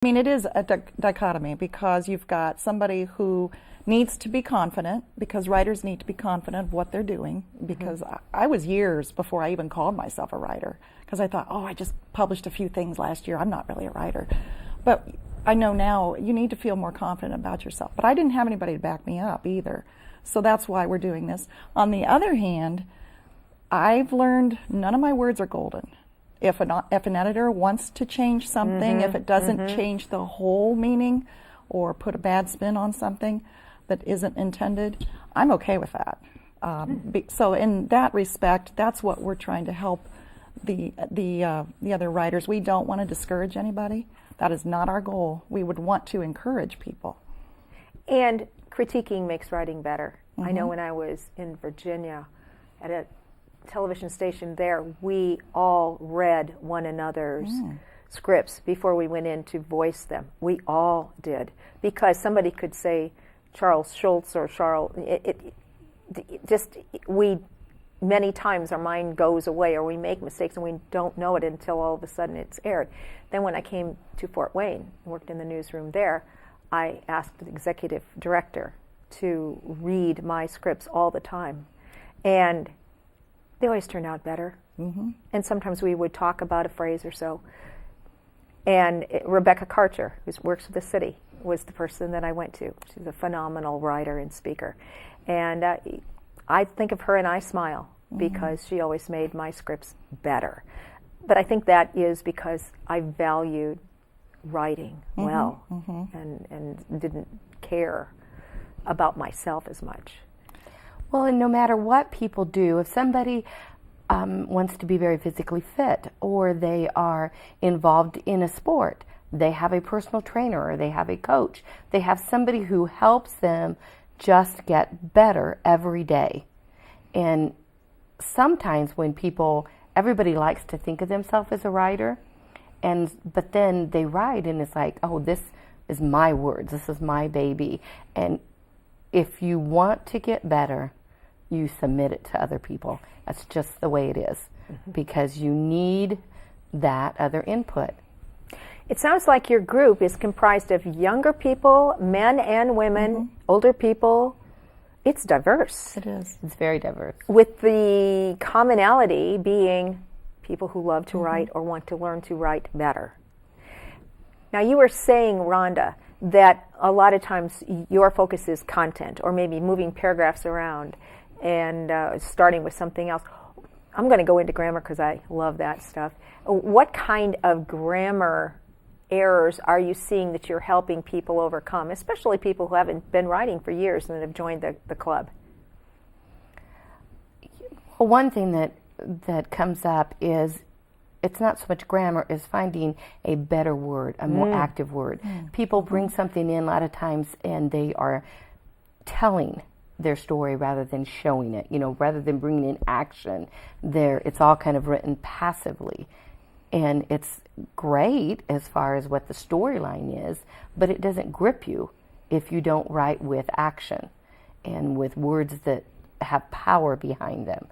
I mean, it is a dichotomy because you've got somebody who needs to be confident, because writers need to be confident of what they're doing, because I was years before I even called myself a writer, because I thought, oh, I just published a few things last year, I'm not really a writer. But I know now you need to feel more confident about yourself. But I didn't have anybody to back me up either. So that's why we're doing this. On the other hand, I've learned none of my words are golden. If an editor wants to change something, if it doesn't change the whole meaning or put a bad spin on something that isn't intended, I'm okay with that. So in that respect, that's what we're trying to help the other writers. We don't want to discourage anybody. That is not our goal. We would want to encourage people. And critiquing makes writing better. I know when I was in Virginia at a television station there, we all read one another's scripts before we went in to voice them. We all did, because somebody could say Charles Schultz or Charles. Many times our mind goes away or we make mistakes and we don't know it until all of a sudden it's aired. Then when I came to Fort Wayne, worked in the newsroom there, I asked the executive director to read my scripts all the time, and they always turned out better. And sometimes we would talk about a phrase or so. And Rebecca Karcher, who works for the city, was the person that I went to. She's a phenomenal writer and speaker. And I think of her and I smile, because she always made my scripts better. But I think that is because I valued writing well and didn't care about myself as much. Well, and no matter what people do, if somebody wants to be very physically fit, or they are involved in a sport, they have a personal trainer or they have a coach, they have somebody who helps them just get better every day. And sometimes when everybody likes to think of themselves as a writer, but then they write and it's like, oh, this is my words, this is my baby. And if you want to get better, you submit it to other people. That's just the way it is, because you need that other input. It sounds like your group is comprised of younger people, men and women, older people. It's diverse. It is. It's very diverse. With the commonality being people who love to write or want to learn to write better. Now, you were saying, Rhonda, that a lot of times your focus is content, or maybe moving paragraphs around and starting with something else. I'm going to go into grammar because I love that stuff. What kind of grammar errors are you seeing that you're helping people overcome, especially people who haven't been writing for years and have joined the club? Well, one thing that comes up is it's not so much grammar as finding a better word, a more active word. People bring something in a lot of times and they are telling their story rather than showing it, rather than bringing in action. It's all kind of written passively. And it's great as far as what the storyline is, but it doesn't grip you if you don't write with action and with words that have power behind them.